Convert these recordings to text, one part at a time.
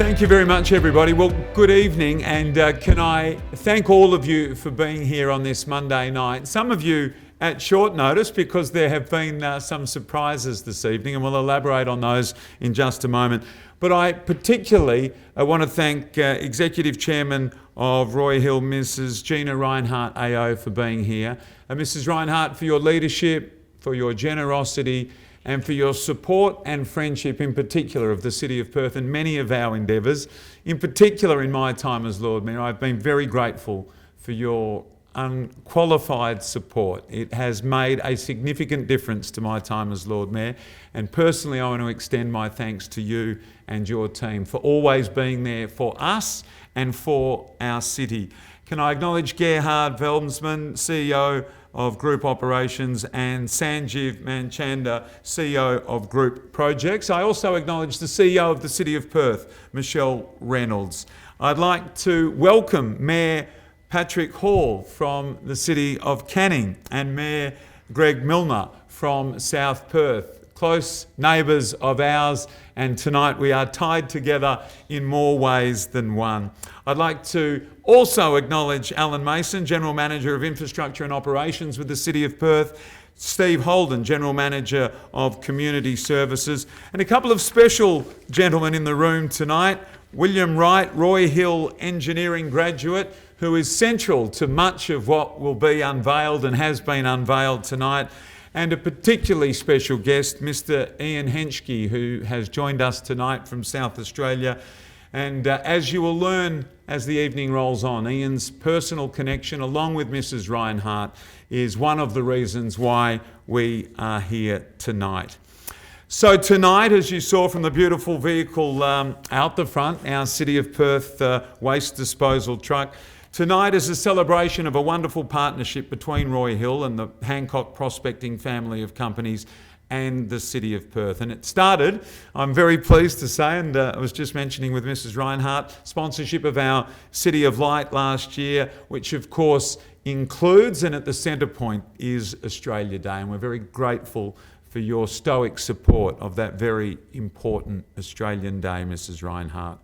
Thank you very much, everybody. Well, good evening, and can I thank all of you for being here on this Monday night. Some of you at short notice, because there have been some surprises this evening, and we'll elaborate on those in just a moment. But I particularly want to thank Executive Chairman of Roy Hill, Mrs. Gina Rinehart AO, for being here. Mrs. Rinehart, for your leadership, for your generosity, and for your support and friendship in particular of the City of Perth and many of our endeavours. In particular, in my time as Lord Mayor, I've been very grateful for your unqualified support. It has made a significant difference to my time as Lord Mayor, and personally I want to extend my thanks to you and your team for always being there for us and for our city. Can I acknowledge Gerhard Velmsman, CEO of Group Operations, and Sanjeev Manchanda, CEO of Group Projects. I also acknowledge the CEO of the City of Perth, Michelle Reynolds. I'd like to welcome Mayor Patrick Hall from the City of Canning and Mayor Greg Milner from South Perth, close neighbours of ours, and tonight we are tied together in more ways than one. I'd like to also acknowledge Alan Mason, General Manager of Infrastructure and Operations with the City of Perth, Steve Holden, General Manager of Community Services, and a couple of special gentlemen in the room tonight. William Wright, Roy Hill Engineering graduate, who is central to much of what will be unveiled and has been unveiled tonight, and a particularly special guest, Mr. Ian Henschke, who has joined us tonight from South Australia. And as you will learn as the evening rolls on, Ian's personal connection, along with Mrs. Rinehart, is one of the reasons why we are here tonight. So tonight, as you saw from the beautiful vehicle out the front, our City of Perth waste disposal truck, tonight is a celebration of a wonderful partnership between Roy Hill and the Hancock Prospecting family of companies and the City of Perth. And it started, I'm very pleased to say, and I was just mentioning with Mrs. Rinehart, sponsorship of our City of Light last year, which of course includes, and at the centre point is, Australia Day. And we're very grateful for your stoic support of that very important Australian Day, Mrs. Rinehart.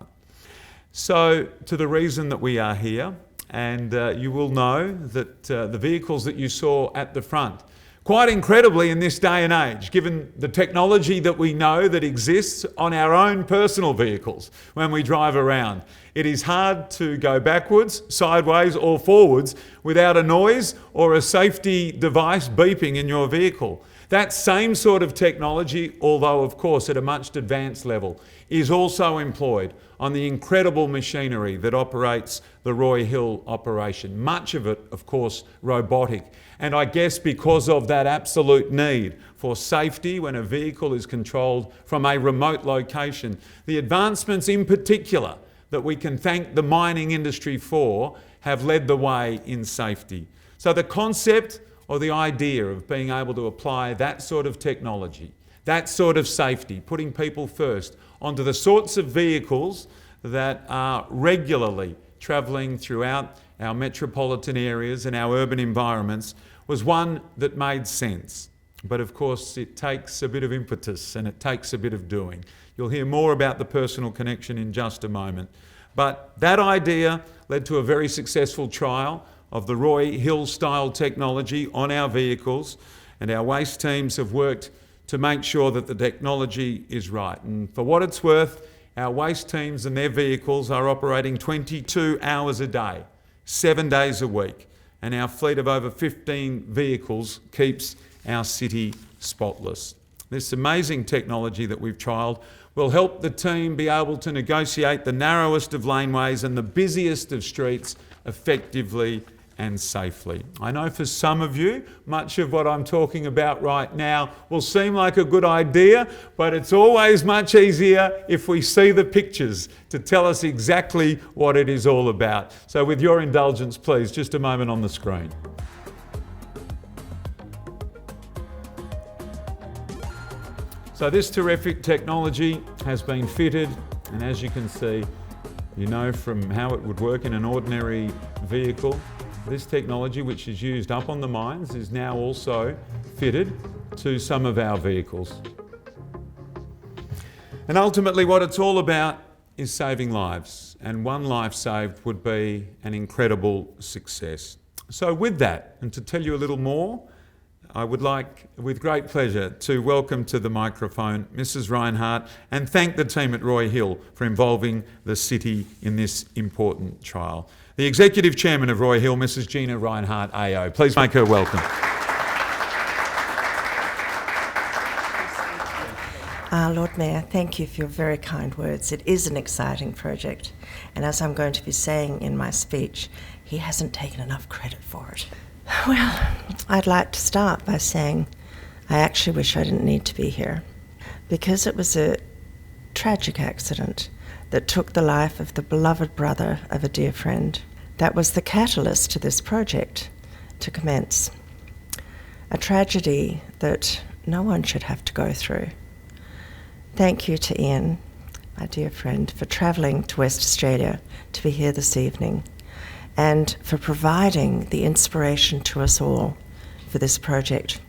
So to the reason that we are here, and you will know that the vehicles that you saw at the front, quite incredibly in this day and age, given the technology that we know that exists on our own personal vehicles when we drive around, it is hard to go backwards, sideways or forwards without a noise or a safety device beeping in your vehicle. That same sort of technology, although of course at a much advanced level, is also employed on the incredible machinery that operates the Roy Hill operation. Much of it, of course, robotic. And I guess because of that absolute need for safety when a vehicle is controlled from a remote location, the advancements in particular that we can thank the mining industry for have led the way in safety. So the concept or the idea of being able to apply that sort of technology, that sort of safety, putting people first onto the sorts of vehicles that are regularly travelling throughout our metropolitan areas and our urban environments was one that made sense. But of course it takes a bit of impetus and it takes a bit of doing. You'll hear more about the personal connection in just a moment. But that idea led to a very successful trial of the Roy Hill style technology on our vehicles, and our waste teams have worked to make sure that the technology is right. And for what it's worth, our waste teams and their vehicles are operating 22 hours a day, 7 days a week, and our fleet of over 15 vehicles keeps our city spotless. This amazing technology that we've trialled will help the team be able to negotiate the narrowest of laneways and the busiest of streets effectively and safely. I know for some of you, much of what I'm talking about right now will seem like a good idea, but it's always much easier if we see the pictures to tell us exactly what it is all about. So with your indulgence, please, just a moment on the screen. So this terrific technology has been fitted, and as you can see, you know from how it would work in an ordinary vehicle, this technology, which is used up on the mines, is now also fitted to some of our vehicles. And ultimately what it's all about is saving lives, and one life saved would be an incredible success. So with that, and to tell you a little more, I would like, with great pleasure, to welcome to the microphone Mrs. Rinehart and thank the team at Roy Hill for involving the city in this important trial. The Executive Chairman of Roy Hill, Mrs. Gina Rinehart AO. Please make her welcome. Lord Mayor, thank you for your very kind words. It is an exciting project, and as I'm going to be saying in my speech, he hasn't taken enough credit for it. Well, I'd like to start by saying I actually wish I didn't need to be here, because it was a tragic accident that took the life of the beloved brother of a dear friend. That was the catalyst to this project to commence. A tragedy that no one should have to go through. Thank you to Ian, my dear friend, for travelling to West Australia to be here this evening, and for providing the inspiration to us all for this project.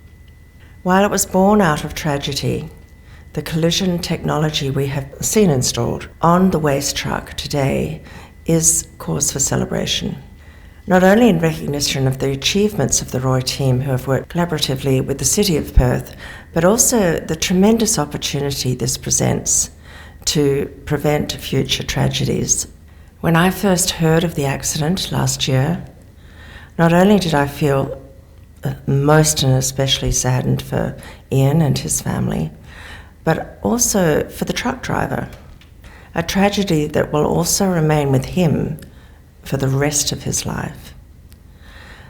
While it was born out of tragedy, the collision technology we have seen installed on the waste truck today is cause for celebration. Not only in recognition of the achievements of the Roy team who have worked collaboratively with the City of Perth, but also the tremendous opportunity this presents to prevent future tragedies. When I first heard of the accident last year, not only did I feel most and especially saddened for Ian and his family, but also for the truck driver, a tragedy that will also remain with him for the rest of his life.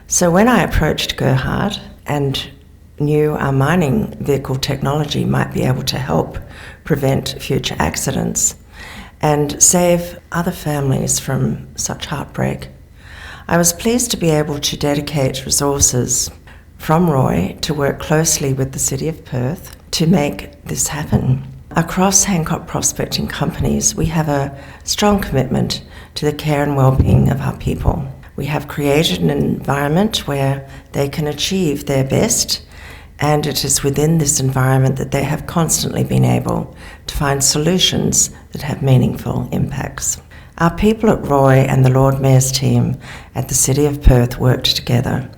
So when I approached Gerhard and knew our mining vehicle technology might be able to help prevent future accidents and save other families from such heartbreak, I was pleased to be able to dedicate resources from Roy to work closely with the City of Perth to make this happen. Across Hancock Prospecting Companies, we have a strong commitment to the care and well-being of our people. We have created an environment where they can achieve their best, and it is within this environment that they have constantly been able to find solutions that have meaningful impacts. Our people at Roy and the Lord Mayor's team at the City of Perth worked together,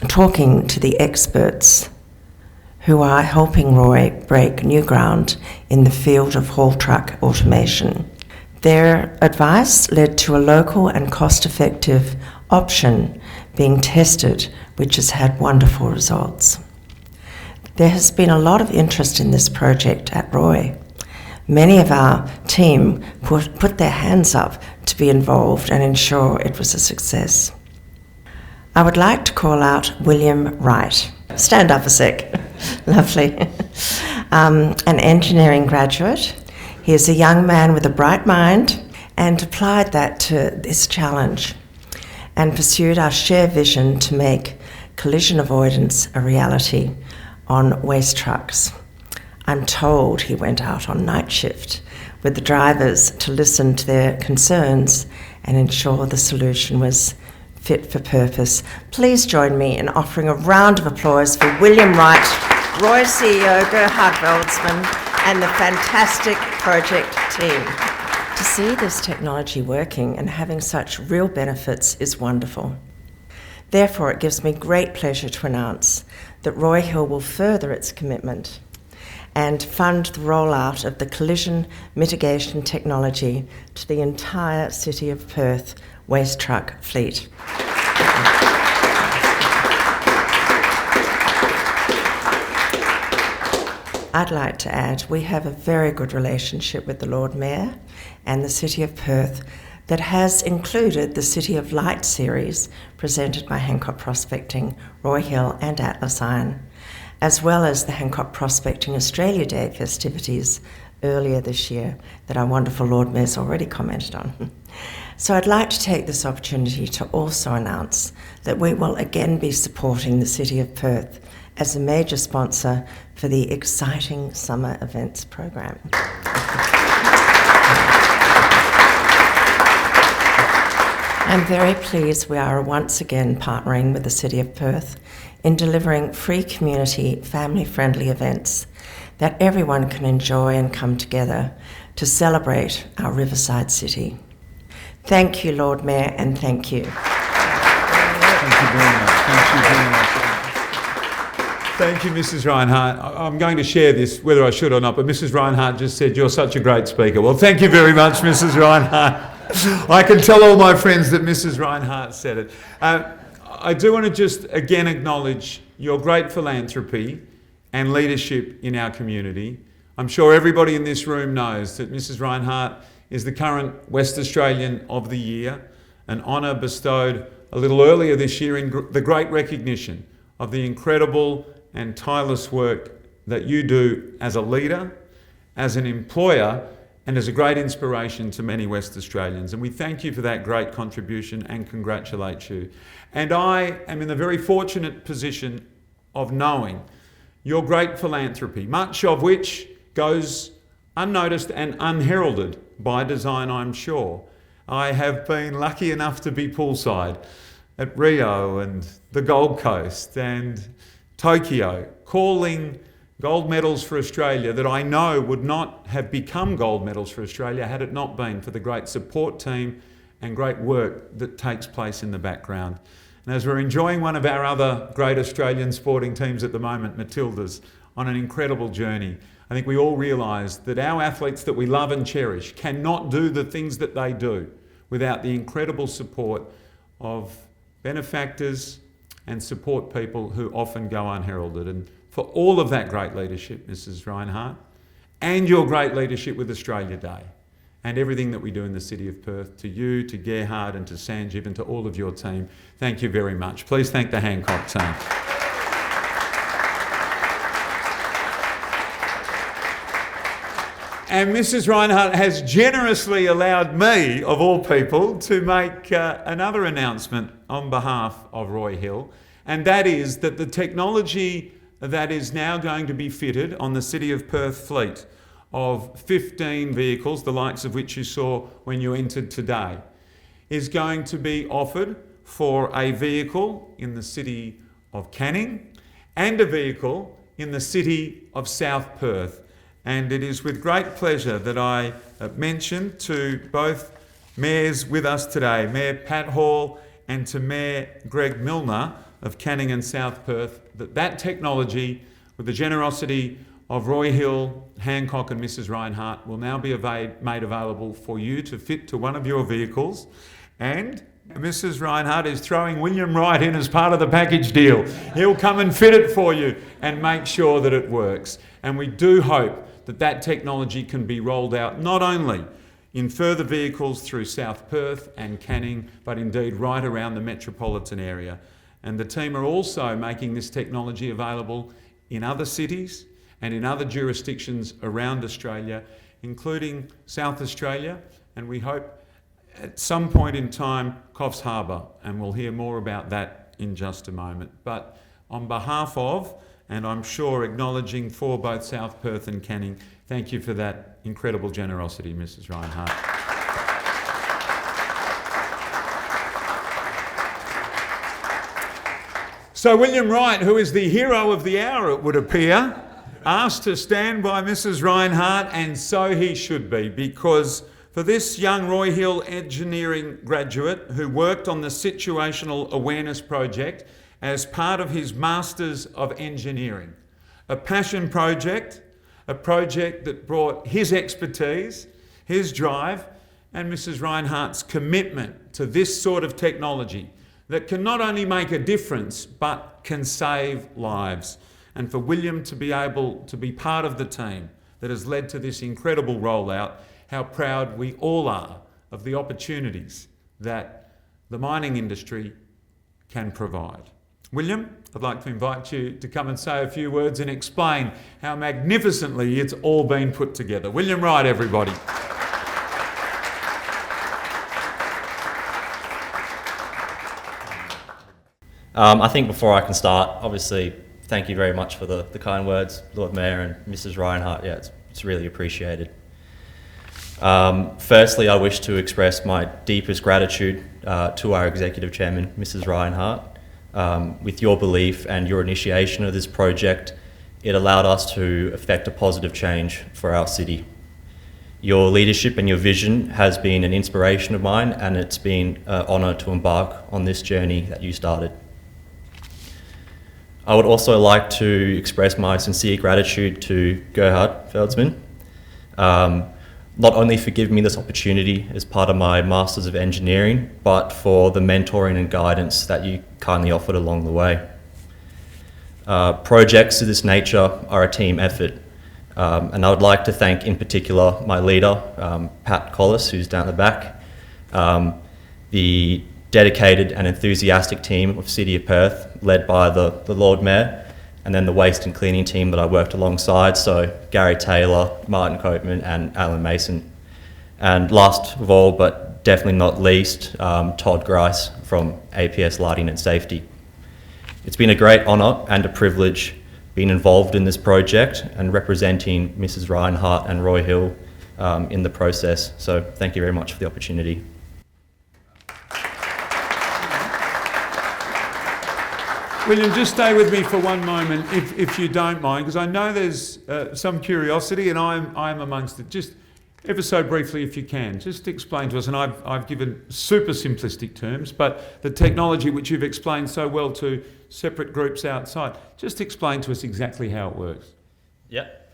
talking to the experts who are helping Roy break new ground in the field of haul truck automation. Their advice led to a local and cost-effective option being tested, which has had wonderful results. There has been a lot of interest in this project at Roy. Many of our team put their hands up to be involved and ensure it was a success. I would like to call out William Wright. Stand up a sec. Lovely. An engineering graduate. He is a young man with a bright mind and applied that to this challenge and pursued our shared vision to make collision avoidance a reality on waste trucks. I'm told he went out on night shift with the drivers to listen to their concerns and ensure the solution was fit for purpose. Please join me in offering a round of applause for William Wright, Roy CEO Gerhard Veldsman, and the fantastic project team. To see this technology working and having such real benefits is wonderful. Therefore, it gives me great pleasure to announce that Roy Hill will further its commitment and fund the rollout of the collision mitigation technology to the entire City of Perth waste truck fleet. I'd like to add, we have a very good relationship with the Lord Mayor and the City of Perth that has included the City of Light series presented by Hancock Prospecting, Roy Hill and Atlas Iron, as well as the Hancock Prospecting Australia Day festivities earlier this year that our wonderful Lord Mayor's already commented on. So I'd like to take this opportunity to also announce that we will again be supporting the City of Perth as a major sponsor for the exciting summer events program. I'm very pleased we are once again partnering with the City of Perth in delivering free community, family-friendly events that everyone can enjoy and come together to celebrate our riverside city. Thank you, Lord Mayor, and thank you. Thank you very much. Thank you very much. Thank you, Mrs. Rinehart. I'm going to share this, whether I should or not, but Mrs. Rinehart just said, "You're such a great speaker." Well, thank you very much, Mrs. Rinehart. I can tell all my friends that Mrs. Rinehart said it. I do want to just again acknowledge your great philanthropy and leadership in our community. I'm sure everybody in this room knows that Mrs. Rinehart is the current West Australian of the Year, an honour bestowed a little earlier this year in the great recognition of the incredible and tireless work that you do as a leader, as an employer, and as a great inspiration to many West Australians. And we thank you for that great contribution and congratulate you. And I am in the very fortunate position of knowing your great philanthropy, much of which goes unnoticed and unheralded by design, I'm sure. I have been lucky enough to be poolside at Rio and the Gold Coast and Tokyo, calling gold medals for Australia that I know would not have become gold medals for Australia had it not been for the great support team and great work that takes place in the background. And as we're enjoying one of our other great Australian sporting teams at the moment, Matildas, on an incredible journey, I think we all realise that our athletes that we love and cherish cannot do the things that they do without the incredible support of benefactors and support people who often go unheralded. And for all of that great leadership, Mrs. Rinehart, and your great leadership with Australia Day, and everything that we do in the City of Perth, to you, to Gerhard and to Sanjeev and to all of your team, thank you very much. Please thank the Hancock team. And Mrs. Rinehart has generously allowed me, of all people, to make another announcement on behalf of Roy Hill, and that is that the technology that is now going to be fitted on the City of Perth fleet of 15 vehicles, the likes of which you saw when you entered today, is going to be offered for a vehicle in the City of Canning and a vehicle in the City of South Perth. And it is with great pleasure that I mention to both mayors with us today, Mayor Pat Hall and to Mayor Greg Milner of Canning and South Perth, that technology, with the generosity of Roy Hill, Hancock and Mrs. Rinehart, will now be made available for you to fit to one of your vehicles. And Mrs. Rinehart is throwing William Wright in as part of the package deal. He'll come and fit it for you and make sure that it works. And we do hope that that technology can be rolled out not only in further vehicles through South Perth and Canning, but indeed right around the metropolitan area. And the team are also making this technology available in other cities and in other jurisdictions around Australia, including South Australia, and we hope at some point in time, Coffs Harbour, and we'll hear more about that in just a moment. But on behalf of, and I'm sure acknowledging for both South Perth and Canning, thank you for that incredible generosity, Mrs. Rinehart. So William Wright, who is the hero of the hour, it would appear, asked to stand by Mrs. Rinehart, and so he should be, because for this young Roy Hill engineering graduate who worked on the Situational Awareness Project as part of his Masters of Engineering, a passion project, a project that brought his expertise, his drive, and Mrs. Rinehart's commitment to this sort of technology that can not only make a difference, but can save lives. And for William to be able to be part of the team that has led to this incredible rollout, how proud we all are of the opportunities that the mining industry can provide. William, I'd like to invite you to come and say a few words and explain how magnificently it's all been put together. William Wright, everybody. I think before I can start, obviously, thank you very much for the kind words, Lord Mayor and Mrs. Rinehart. Yeah, it's really appreciated. Firstly, I wish to express my deepest gratitude to our Executive Chairman, Mrs. Rinehart. With your belief and your initiation of this project, it allowed us to effect a positive change for our city. Your leadership and your vision has been an inspiration of mine, and it's been an honour to embark on this journey that you started. I would also like to express my sincere gratitude to Gerhard Feldsman, not only for giving me this opportunity as part of my Masters of Engineering, but for the mentoring and guidance that you kindly offered along the way. Projects of this nature are a team effort, and I would like to thank in particular my leader, Pat Collis, who's down the back, the dedicated and enthusiastic team of City of Perth, led by the Lord Mayor, and then the waste and cleaning team that I worked alongside, so Gary Taylor, Martin Copeman and Alan Mason. And last of all, but definitely not least, Todd Grice from APS Lighting and Safety. It's been a great honour and a privilege being involved in this project and representing Mrs. Rinehart and Roy Hill in the process. So thank you very much for the opportunity. William, just stay with me for one moment, if you don't mind, because I know there's some curiosity, and I'm amongst it. Just ever so briefly, if you can, just explain to us, and I've given super simplistic terms, but the technology which you've explained so well to separate groups outside, just explain to us exactly how it works. Yep.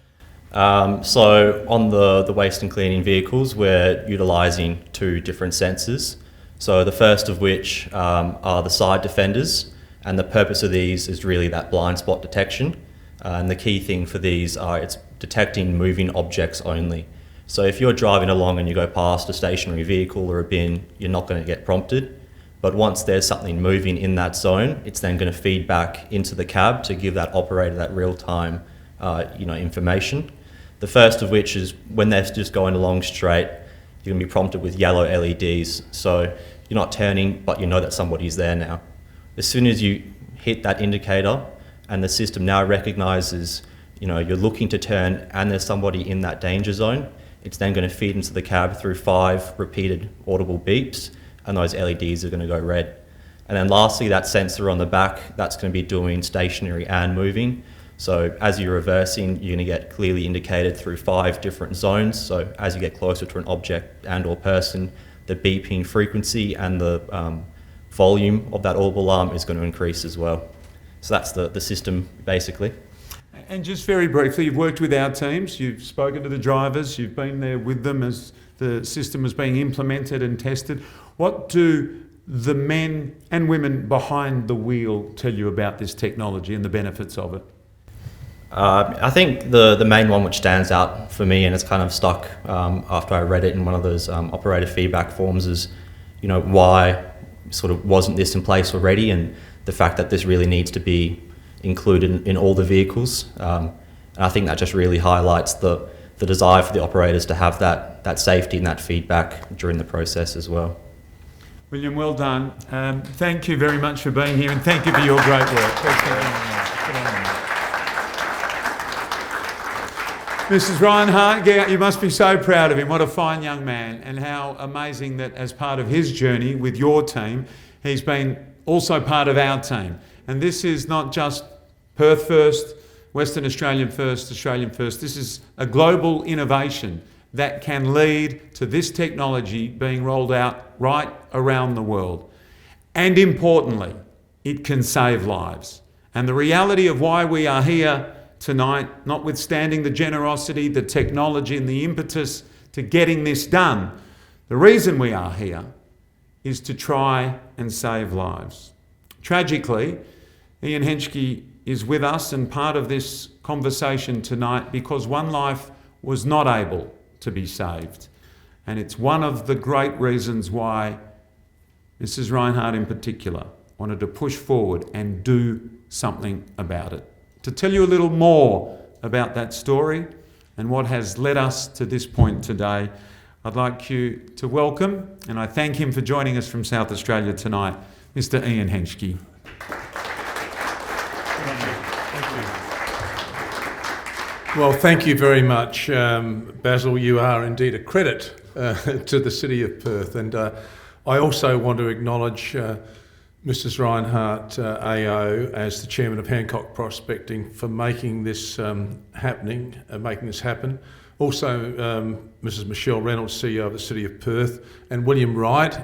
So on the waste and cleaning vehicles, we're utilising two different sensors. So the first of which are the side defenders, and the purpose of these is really that blind spot detection. And the key thing for these are it's detecting moving objects only. So if you're driving along and you go past a stationary vehicle or a bin, you're not going to get prompted. But once there's something moving in that zone, it's then going to feed back into the cab to give that operator that real-time information. The first of which is when they're just going along straight, you're going to be prompted with yellow LEDs. So you're not turning, but you know that somebody's there now. As soon as you hit that indicator and the system now recognises, you're looking to turn and there's somebody in that danger zone, it's then going to feed into the cab through 5 repeated audible beeps, and those LEDs are going to go red. And then lastly, that sensor on the back, that's going to be doing stationary and moving. So as you're reversing, you're going to get clearly indicated through 5 different zones. So as you get closer to an object and or person, the beeping frequency and the volume of that audible alarm is going to increase as well. So that's the system basically. And just very briefly, you've worked with our teams, you've spoken to the drivers, you've been there with them as the system was being implemented and tested. What do the men and women behind the wheel tell you about this technology and the benefits of it? I think the main one which stands out for me, and it's kind of stuck after I read it in one of those operator feedback forms, is why sort of wasn't this in place already, and the fact that this really needs to be included in all the vehicles. And I think that just really highlights the desire for the operators to have that safety and that feedback during the process as well. William, well done. Thank you very much for being here, and thank you for your great work. Mrs. Rinehart, you must be so proud of him. What a fine young man, and how amazing that as part of his journey with your team, he's been also part of our team. And this is not just Perth first, Western Australian first, Australian first. This is a global innovation that can lead to this technology being rolled out right around the world. And importantly, it can save lives. And the reality of why we are here tonight, notwithstanding the generosity, the technology and the impetus to getting this done, the reason we are here is to try and save lives. Tragically, Ian Henschke is with us and part of this conversation tonight because one life was not able to be saved. And it's one of the great reasons why Mrs. Rinehart in particular wanted to push forward and do something about it. To tell you a little more about that story and what has led us to this point today, I'd like you to welcome, and I thank him for joining us from South Australia tonight, Mr. Ian Henschke. Well, thank you very much, Basil. You are indeed a credit to the City of Perth, and I also want to acknowledge Mrs. Rinehart AO as the chairman of Hancock Prospecting for making this making this happen. Also, Mrs. Michelle Reynolds, CEO of the City of Perth, and William Wright.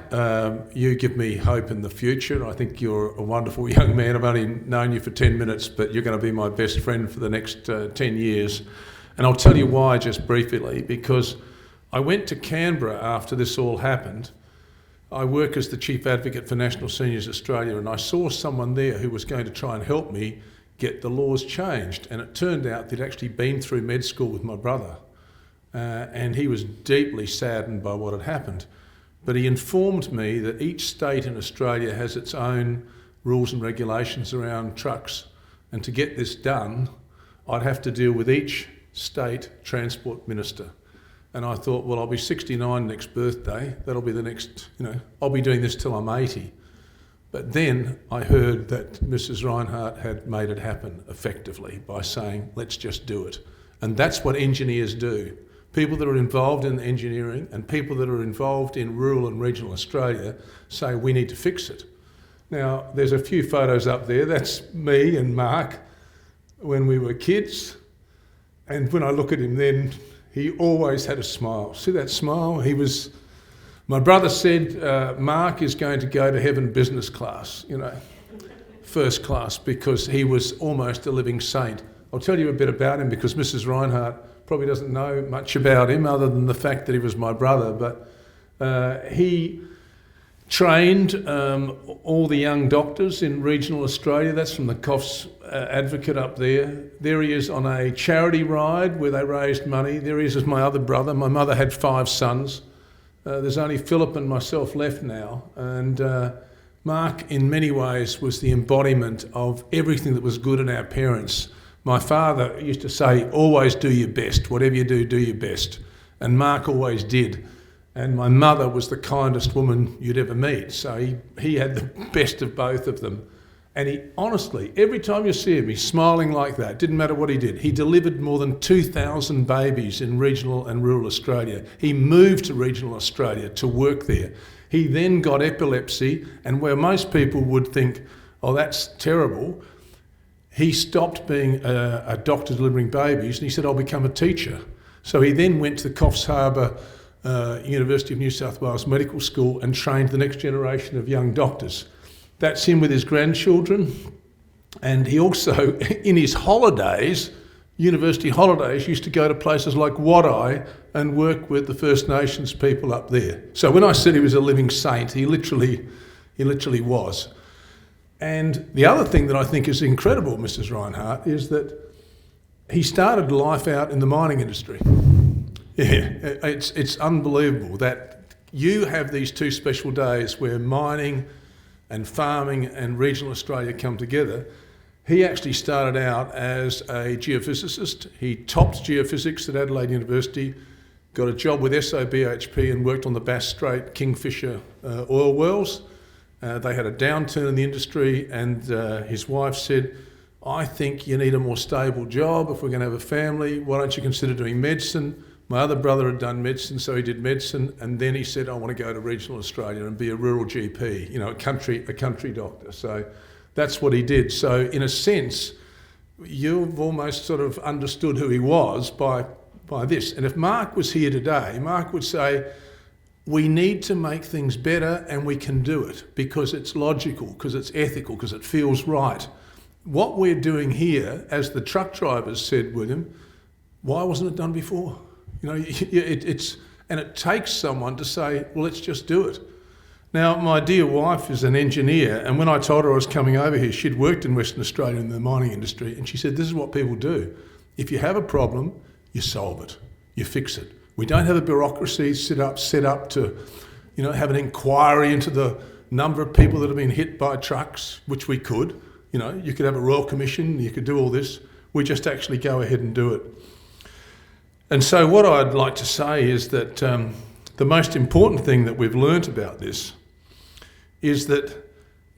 You give me hope in the future. I think you're a wonderful young man. I've only known you for 10 minutes, but you're going to be my best friend for the next 10 years. And I'll tell you why just briefly, because I went to Canberra after this all happened. I work as the Chief Advocate for National Seniors Australia, and I saw someone there who was going to try and help me get the laws changed. And it turned out they'd actually been through med school with my brother. And he was deeply saddened by what had happened. But he informed me that each state in Australia has its own rules and regulations around trucks. And to get this done, I'd have to deal with each state transport minister. And I thought, well, I'll be 69 next birthday. That'll be the next, I'll be doing this till I'm 80. But then I heard that Mrs. Rinehart had made it happen effectively by saying, let's just do it. And that's what engineers do. People that are involved in engineering and people that are involved in rural and regional Australia say we need to fix it. Now, there's a few photos up there. That's me and Mark when we were kids. And when I look at him then, he always had a smile. See that smile? My brother said, Mark is going to go to heaven business class, first class, because he was almost a living saint. I'll tell you a bit about him because Mrs. Rinehart probably doesn't know much about him other than the fact that he was my brother, but he trained all the young doctors in regional Australia. That's from the Coffs Advocate up there. There he is on a charity ride where they raised money. There he is as my other brother. My mother had 5 sons. There's only Philip and myself left now. And Mark, in many ways, was the embodiment of everything that was good in our parents. My father used to say, always do your best. Whatever you do, do your best. And Mark always did. And my mother was the kindest woman you'd ever meet. So he had the best of both of them. And he honestly, every time you see him, he's smiling like that. Didn't matter what he did. He delivered more than 2,000 babies in regional and rural Australia. He moved to regional Australia to work there. He then got epilepsy, and where most people would think, oh, that's terrible, he stopped being a doctor delivering babies, and he said, I'll become a teacher. So he then went to the Coffs Harbour University of New South Wales Medical School and trained the next generation of young doctors. That's him with his grandchildren. And he also, in his holidays, university holidays, used to go to places like Wadeye and work with the First Nations people up there. So when I said he was a living saint, he literally was. And the other thing that I think is incredible, Mrs. Rinehart, is that he started life out in the mining industry. Yeah, it's unbelievable that you have these 2 special days where mining and farming and regional Australia come together. He actually started out as a geophysicist. He topped geophysics at Adelaide University, got a job with SOBHP and worked on the Bass Strait Kingfisher oil wells. They had a downturn in the industry, and his wife said, I think you need a more stable job if we're going to have a family. Why don't you consider doing medicine? My other brother had done medicine, so he did medicine, and then he said, I want to go to regional Australia and be a rural GP, a country doctor. So that's what he did. So in a sense, you've almost sort of understood who he was by this. And if Mark was here today, Mark would say, we need to make things better, and we can do it because it's logical, because it's ethical, because it feels right. What we're doing here, as the truck drivers said, William, why wasn't it done before? And it takes someone to say, well, let's just do it. Now, my dear wife is an engineer, and when I told her I was coming over here, she'd worked in Western Australia in the mining industry, and she said, this is what people do. If you have a problem, you solve it, you fix it. We don't have a bureaucracy set up to, have an inquiry into the number of people that have been hit by trucks, which we could. You could have a royal commission, you could do all this. We just actually go ahead and do it. And so what I'd like to say is that the most important thing that we've learnt about this is that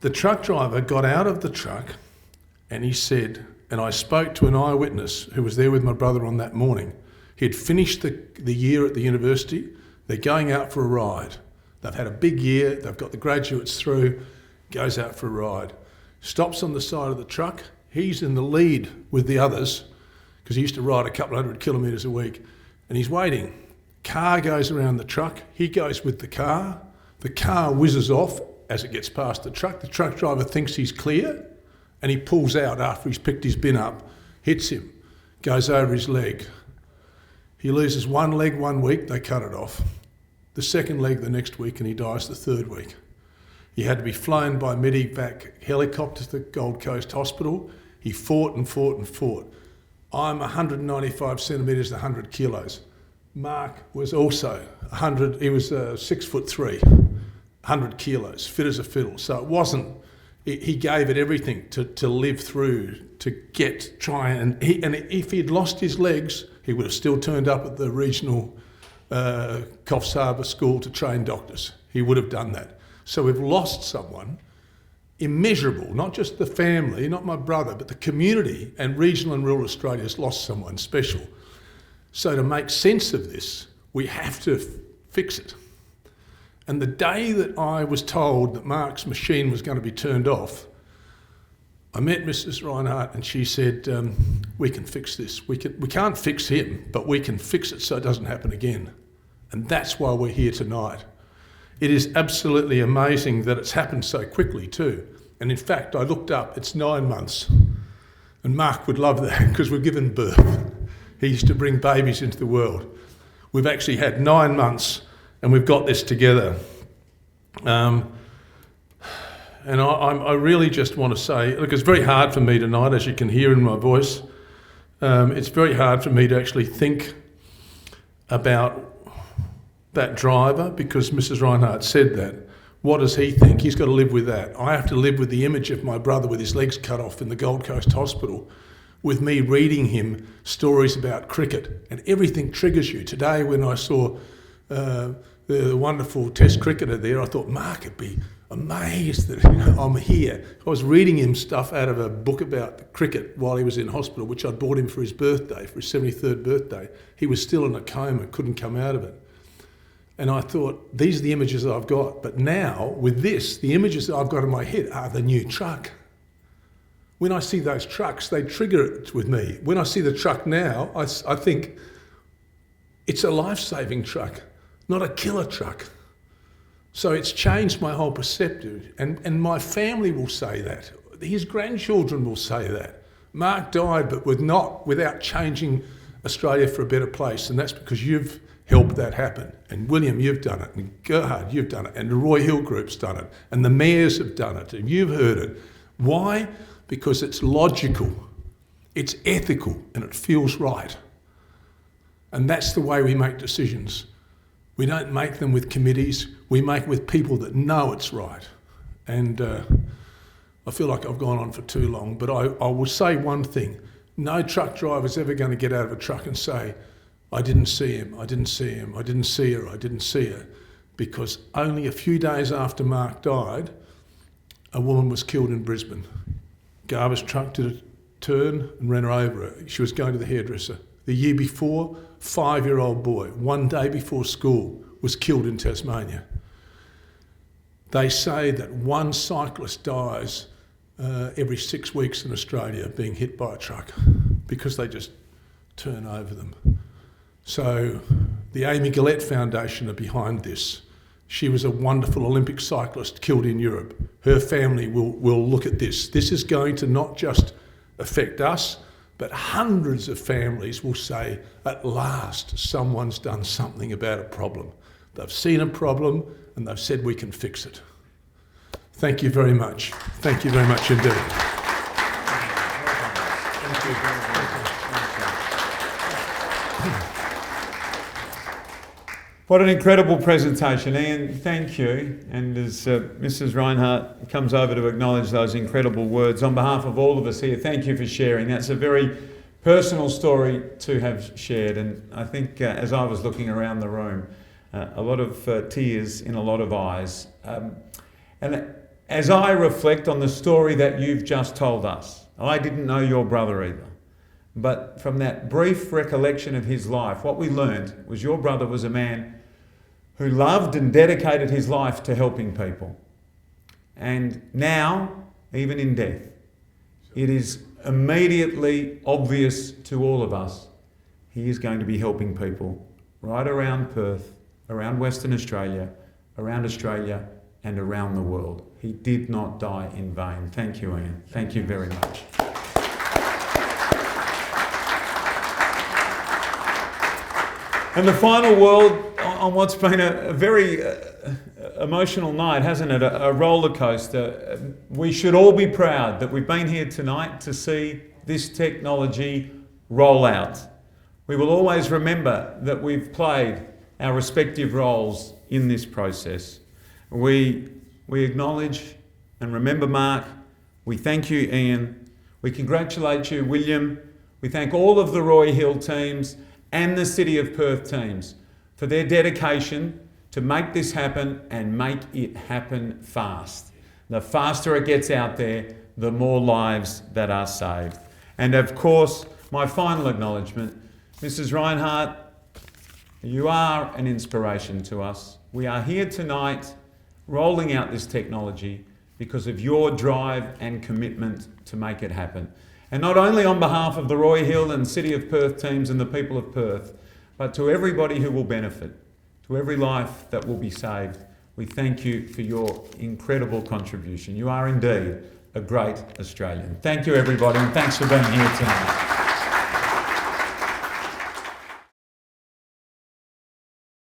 the truck driver got out of the truck and he said, and I spoke to an eyewitness who was there with my brother on that morning. He'd finished the year at the university. They're going out for a ride. They've had a big year. They've got the graduates through. goes out for a ride, stops on the side of the truck. He's in the lead with the others because he used to ride a couple of 100 kilometres a week, and he's waiting. Car goes around the truck. He goes with the car. The car whizzes off as it gets past the truck. The truck driver thinks he's clear, and he pulls out after he's picked his bin up, hits him, goes over his leg. He loses one leg 1 week, they cut it off. The second leg the next week, and he dies the third week. He had to be flown by medevac helicopter to the Gold Coast Hospital. He fought and fought and fought. I'm 195 centimetres, 100 kilos. Mark was also 100, he was 6'3", 100 kilos, fit as a fiddle. So it wasn't, he gave it everything to live through, to try and if he'd lost his legs, he would have still turned up at the regional Coffs Harbour School to train doctors. He would have done that. So we've lost someone immeasurable, not just the family, not my brother, but the community, and regional and rural Australia has lost someone special. So to make sense of this, we have to fix it. And the day that I was told that Mark's machine was going to be turned off, I met Mrs. Rinehart and she said, we can fix this. We can't fix him, but we can fix it so it doesn't happen again. And that's why we're here tonight. It is absolutely amazing that it's happened so quickly too. And in fact, I looked up, it's 9 months. And Mark would love that because we've given birth. He used to bring babies into the world. We've actually had 9 months and we've got this together. And I really just want to say, look, it's very hard for me tonight, as you can hear in my voice. It's very hard for me to actually think about that driver because Mrs. Rinehart said that. What does he think? He's got to live with that. I have to live with the image of my brother with his legs cut off in the Gold Coast Hospital, with me reading him stories about cricket, and everything triggers you. Today when I saw the wonderful Test cricketer there, I thought Mark would be amazed that I'm here. I was reading him stuff out of a book about cricket while he was in hospital, which I'd bought him for his birthday, for his 73rd birthday. He was still in a coma, couldn't come out of it. And I thought, these are the images that I've got. But now, with this, the images that I've got in my head are the new truck. When I see those trucks, they trigger it with me. When I see the truck now, I think it's a life-saving truck, not a killer truck. So it's changed my whole perspective. And my family will say that. His grandchildren will say that. Mark died, but without changing Australia for a better place. And that's because you've helped that happen. And William, you've done it. And Gerhard, you've done it. And the Roy Hill Group's done it. And the mayors have done it. And you've heard it. Why? Because it's logical, it's ethical, and it feels right. And that's the way we make decisions. We don't make them with committees, we make with people that know it's right. And I feel like I've gone on for too long, but I will say one thing. No truck driver's ever going to get out of a truck and say, I didn't see him, I didn't see him, I didn't see her, I didn't see her. Because only a few days after Mark died, a woman was killed in Brisbane. Garbage truck did a turn and ran her over. She was going to the hairdresser. The year before, 5-year-old boy, 1 day before school, was killed in Tasmania. They say that one cyclist dies every 6 weeks in Australia being hit by a truck because they just turn over them. So the Amy Gillette Foundation are behind this. She was a wonderful Olympic cyclist killed in Europe. Her family will look at this. This is going to not just affect us, but hundreds of families will say, at last, someone's done something about a problem. They've seen a problem and they've said we can fix it. Thank you very much. Thank you very much indeed. Thank you. What an incredible presentation, Ian. Thank you. And as Mrs. Rinehart comes over to acknowledge those incredible words, on behalf of all of us here, thank you for sharing. That's a very personal story to have shared. And I think as I was looking around the room, a lot of tears in a lot of eyes. And as I reflect on the story that you've just told us, I didn't know your brother either. But from that brief recollection of his life, what we learned was your brother was a man who loved and dedicated his life to helping people. And now, even in death, it is immediately obvious to all of us he is going to be helping people right around Perth, around Western Australia, and around the world. He did not die in vain. Thank you, Ian. Thank you very much. And the final word on what's been a very emotional night, hasn't it? A roller coaster. We should all be proud that we've been here tonight to see this technology roll out. We will always remember that we've played our respective roles in this process. We acknowledge and remember Mark. We thank you, Ian. We congratulate you, William. We thank all of the Roy Hill teams and the City of Perth teams for their dedication to make this happen and make it happen fast. The faster it gets out there, the more lives that are saved. And of course, my final acknowledgement, Mrs. Rinehart, you are an inspiration to us. We are here tonight rolling out this technology because of your drive and commitment to make it happen. And not only on behalf of the Roy Hill and City of Perth teams and the people of Perth, but to everybody who will benefit, to every life that will be saved, we thank you for your incredible contribution. You are indeed a great Australian. Thank you, everybody, and thanks for being here tonight.